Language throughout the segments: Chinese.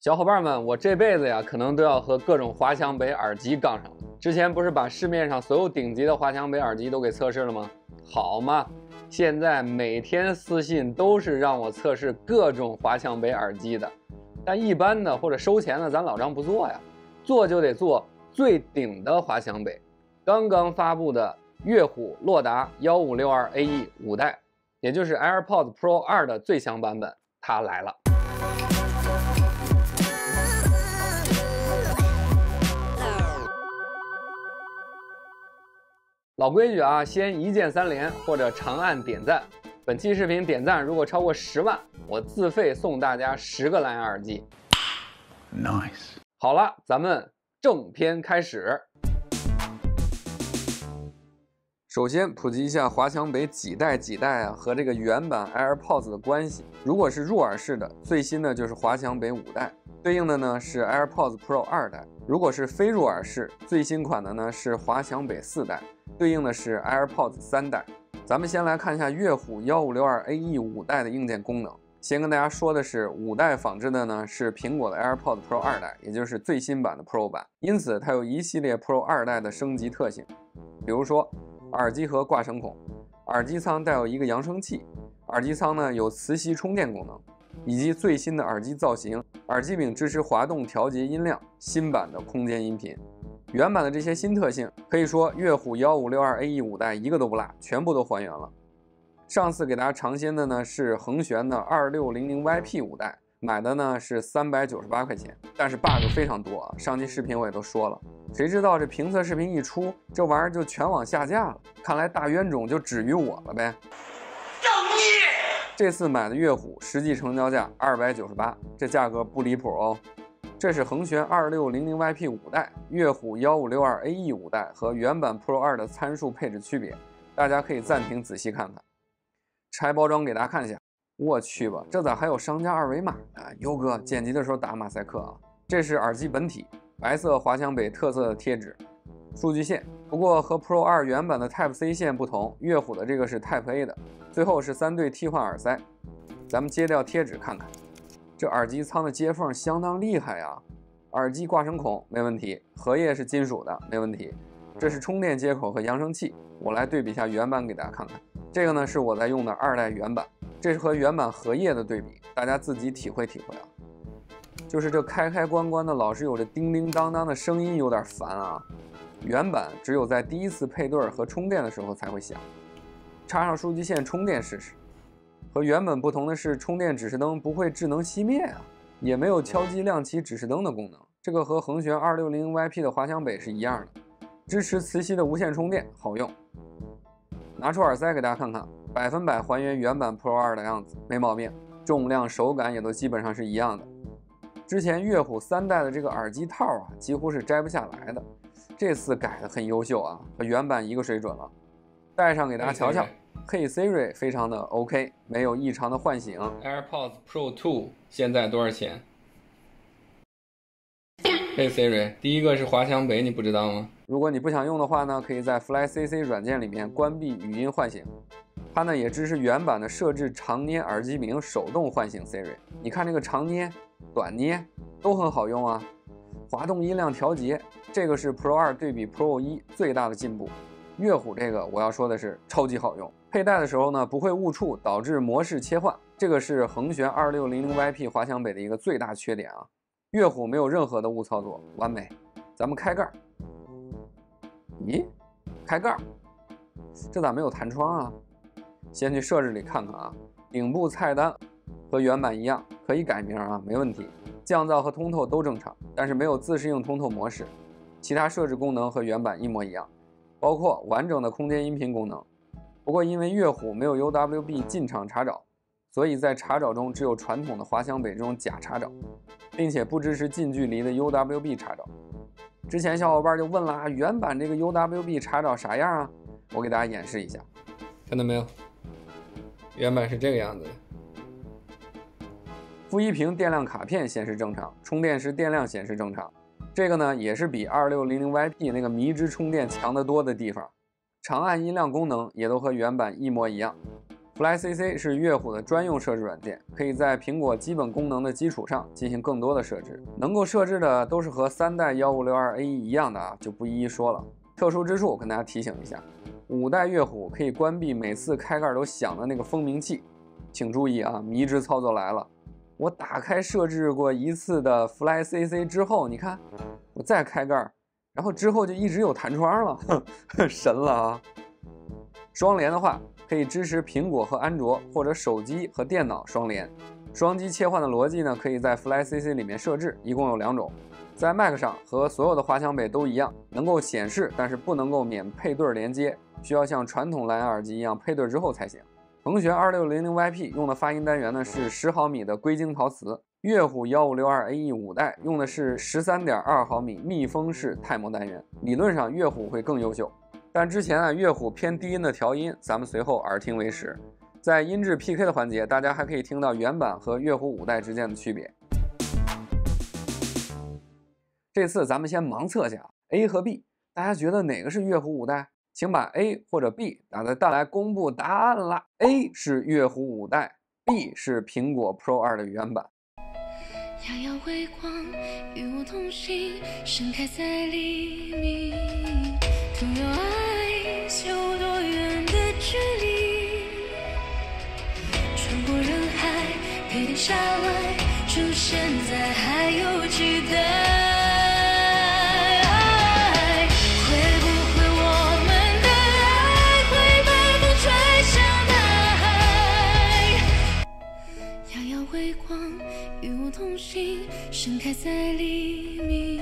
小伙伴们，我这辈子呀，可能都要和各种华强北耳机杠上了。之前不是把市面上所有顶级的华强北耳机都给测试了吗？好嘛，现在每天私信都是让我测试各种华强北耳机的，但一般的或者收钱的，咱老张不做呀，做就得做最顶的华强北。刚刚发布的乐虎洛达1562 AE 5代，也就是 AirPods Pro 2的最强版本，它来了。老规矩啊，先一键3连或者长按点赞。本期视频点赞如果超过10万，我自费送大家10个蓝牙耳机。Nice。好了，咱们正片开始。首先普及一下华强北几代啊和这个原版 AirPods 的关系。如果是入耳式的，最新的就是华强北5代，对应的呢是 AirPods Pro 2代。如果是非入耳式，最新款的呢是华强北4代，对应的是 AirPods 3代。咱们先来看一下乐虎1562 AE 5代的硬件功能。先跟大家说的是，5代仿制的呢是苹果的 AirPods Pro 2代，也就是最新版的 Pro 版，因此它有一系列 Pro 2代的升级特性，比如说耳机盒挂绳孔，耳机仓带有一个扬声器，耳机仓呢有磁吸充电功能，以及最新的耳机造型，耳机柄支持滑动调节音量，新版的空间音频。原版的这些新特性，可以说乐虎1562 AE 5代一个都不落，全部都还原了。上次给大家尝鲜的呢是恒玄的2600YP 5代，买的呢是398块钱，但是 bug 非常多啊，上期视频我也都说了。谁知道这评测视频一出，这玩意儿就全网下架了，看来大冤种就止于我了呗。正义！这次买的乐虎实际成交价298，这价格不离谱哦。这是恒玄2600YP 5代、乐虎1562 AE 5代和原版 Pro 2的参数配置区别，大家可以暂停仔细看看。拆包装给大家看一下，我去吧，这咋还有商家二维码呢？优哥剪辑的时候打马赛克啊！这是耳机本体，白色华强北特色的贴纸，数据线。不过和 Pro 2原版的 Type C 线不同，乐虎的这个是 Type A 的。最后是3对替换耳塞，咱们揭掉贴纸看看。这耳机仓的接缝相当厉害啊！耳机挂绳孔没问题，荷叶是金属的没问题。这是充电接口和扬声器，我来对比一下原版给大家看看。这个呢是我在用的2代原版，这是和原版荷叶的对比，大家自己体会体会啊。就是这开关关的老是有着叮叮当当的声音，有点烦啊。原版只有在第一次配对和充电的时候才会响。插上数据线充电试试。和原本不同的是，充电指示灯不会智能熄灭啊，也没有敲击亮起指示灯的功能。这个和恒玄2600YP 的华强北是一样的，支持磁吸的无线充电，好用。拿出耳塞给大家看看，100%还原原版 Pro 2的样子，没毛病。重量、手感也都基本上是一样的。之前乐虎3代的这个耳机套啊，几乎是摘不下来的，这次改的很优秀啊，和原版一个水准了。戴上给大家瞧瞧。Hey Siri 非常的 OK， 没有异常的唤醒。AirPods Pro 2现在多少钱？ Hey Siri， 第一个是华强北，你不知道吗？如果你不想用的话呢，可以在 FlyCC 软件里面关闭语音唤醒。它呢也支持原版的设置长捏耳机柄手动唤醒 Siri。你看这个长捏、短捏都很好用啊。滑动音量调节，这个是 Pro 2对比 Pro 1最大的进步。乐虎这个我要说的是超级好用，佩戴的时候呢不会误触，导致模式切换，这个是恒玄2600YP 华强北的一个最大缺点啊。乐虎没有任何的误操作，完美。咱们开盖，咦，开盖，这咋没有弹窗啊？先去设置里看看啊。顶部菜单和原版一样，可以改名啊，没问题。降噪和通透都正常，但是没有自适应通透模式。其他设置功能和原版一模一样。包括完整的空间音频功能，不过因为乐虎没有 UWB 进场查找，所以在查找中只有传统的华强北这种假查找，并且不支持近距离的 UWB 查找。之前小伙伴就问了，原版这个 UWB 查找啥样啊？我给大家演示一下，看到没有？原版是这个样子的。负一屏电量卡片显示正常，充电时电量显示正常。这个呢也是比2600YP 那个迷之充电强得多的地方，长按音量功能也都和原版一模一样。FlyCC 是乐虎的专用设置软件，可以在苹果基本功能的基础上进行更多的设置。能够设置的都是和3代 1562AE 一样的啊，就不一一说了。特殊之处跟大家提醒一下，5代乐虎可以关闭每次开盖都响的那个蜂鸣器。请注意啊，迷之操作来了！我打开设置过一次的 FlyCC 之后，你看我再开盖，然后之后就一直有弹窗了，神了啊！双联的话，可以支持苹果和安卓，或者手机和电脑双联。双机切换的逻辑呢，可以在 FlyCC 里面设置，一共有2种。在 Mac 上和所有的滑翔北都一样，能够显示，但是不能够免配对连接，需要像传统蓝牙耳机一样配对之后才行。腾玄 2600YP 用的发音单元呢是10毫米的硅晶陶瓷，乐虎 1562AE 5代用的是13.2毫米密封式钛膜单元，理论上乐虎会更优秀。但之前乐虎偏低音的调音，咱们随后耳听为实。在音质 PK 的环节，大家还可以听到原版和乐虎5代之间的区别。这次咱们先盲测下 A 和 B， 大家觉得哪个是乐虎5代？请把 A 或者 B 打在弹来公布答案啦。A 是乐虎5代 ，B 是苹果 Pro 2的原版。遥遥微光，与我同行，盛开在黎明。总有爱，是有多远的距离？穿过人海，陪你下来，出现在还有期待。盛开在黎明，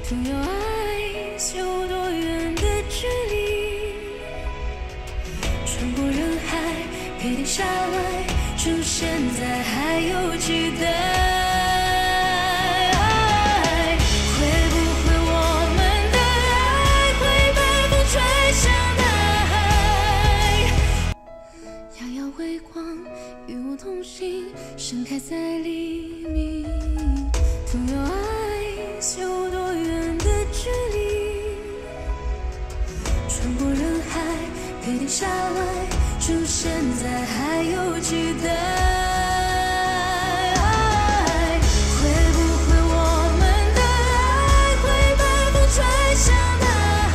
总有爱，是有多远的距离？穿过人海，陪你下来，出现在还有期待。会不会我们的爱会被风吹向大海？遥遥微光，与我同行，盛开在黎明。总有爱，是有多远的距离？穿过人海，陪你下来，出现在还有期待。会不会我们的爱会被风吹向大海？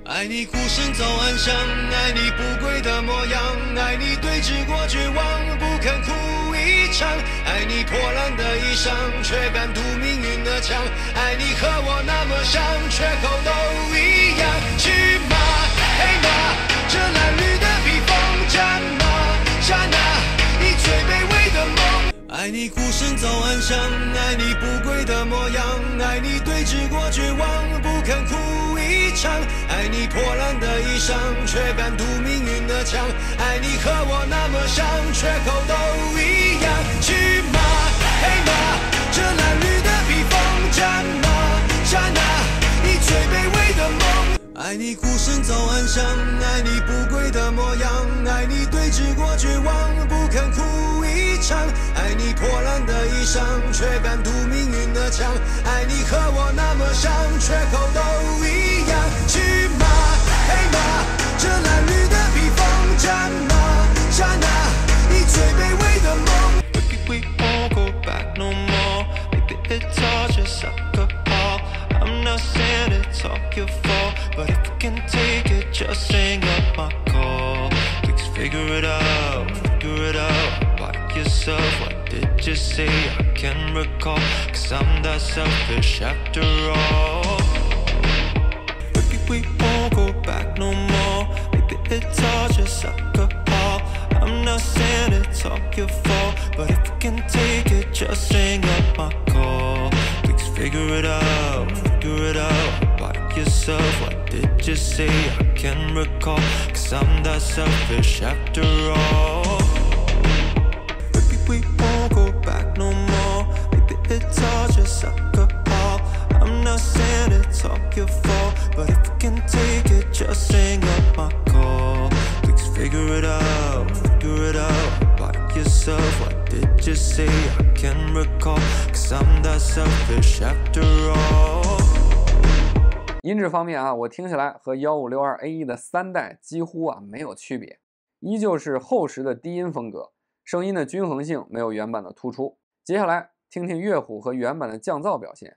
爱你孤身走暗巷，爱你不跪的模样，爱你对峙过绝望，不肯哭一场。爱你破烂的衣裳，却敢堵命运的枪。爱你和我那么像，缺口都一样。去马黑马，这褴褛的披风，战马刹那，你最卑微的梦。爱你孤身走暗巷，爱你不跪的模样，爱你对峙过绝望，不肯哭一场。爱你破烂的衣裳，却敢堵命运的枪。爱你和我那么像，缺口都一样。去马黑马，这褴褛的披风，战马刹那，你最卑微的梦。爱你孤身走暗巷，爱你不跪的模样，爱你对峙过绝望，不肯哭一场。爱你破烂的衣裳，却敢堵命运的枪。爱你和我那么像，缺口都一样。去马黑马，这褴褛的披风，战马刹那，你最卑微的梦。We won't go back no more. Maybe it's all just alcohol. I'm not saying it's all your fault, but if you can take it, just hang up my call. Please figure it out by yourself. What did you say? I can't recall, 'cause I'm that selfish after all. Maybe we won't go back no more. Maybe it's all just alcohol. I'm not saying it's all your fault, but if you can take it, just hang up my call. Please figure it out by yourself. What did you say? I can't recall, 'cause I'm that selfish after all. Maybe we won't go back no more. Maybe it's all just alcohol. I'm not saying it's all your fault, but if you can take it, just hang up my call. Please figure it out by yourself. What did you say? I can't recall, 'cause I'm that selfish after all. 音质方面啊，我听起来和1562AE的3代几乎没有区别。依旧是厚实的低音风格，声音的均衡性没有原版的突出。接下来听听乐虎和原版的降噪表现。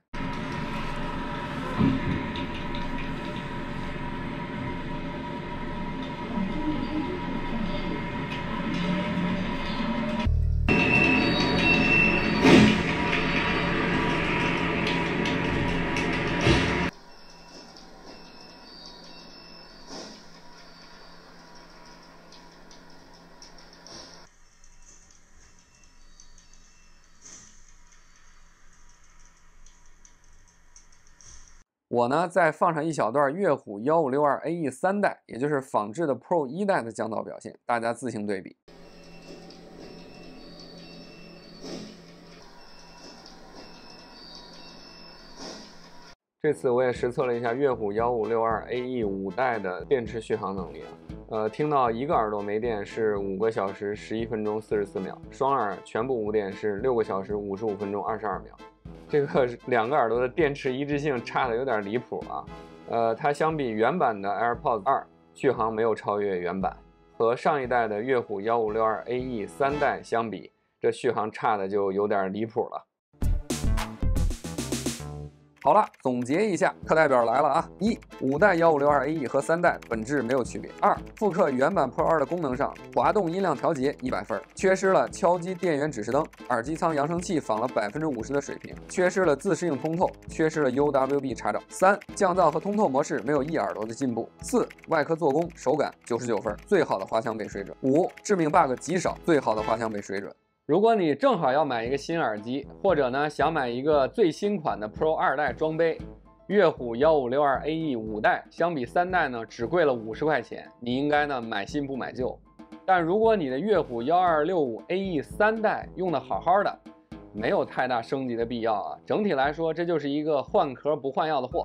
我呢，再放上一小段乐虎1562 AE 3代，也就是仿制的 Pro 1代的降噪表现，大家自行对比。这次我也实测了一下乐虎1562 AE 5代的电池续航能力啊，听到一个耳朵没电是5个小时11分钟44秒，双耳全部无电是6个小时55分钟22秒。这个2个耳朵的电池一致性差的有点离谱啊，它相比原版的 AirPods 2续航没有超越原版，和上一代的乐虎1562 AE 3代相比，这续航差的就有点离谱了。好了，总结一下，课代表来了啊！1. 5代1562 AE 和3代本质没有区别。2. 复刻原版 Pro 2的功能上，滑动音量调节100分，缺失了敲击电源指示灯，耳机舱扬声器仿了50%的水平，缺失了自适应通透，缺失了 UWB 查找。3. 降噪和通透模式没有一耳朵的进步。4. 外壳做工手感99分，最好的滑翔杯水准。5. 致命 bug 极少，最好的滑翔杯水准。如果你正好要买一个新耳机，或者呢想买一个最新款的 Pro 2代装杯，乐虎1562 AE 5代相比3代呢只贵了50块钱，你应该呢买新不买旧。但如果你的乐虎1265 AE 3代用的好好的，没有太大升级的必要啊。整体来说，这就是一个换壳不换药的货。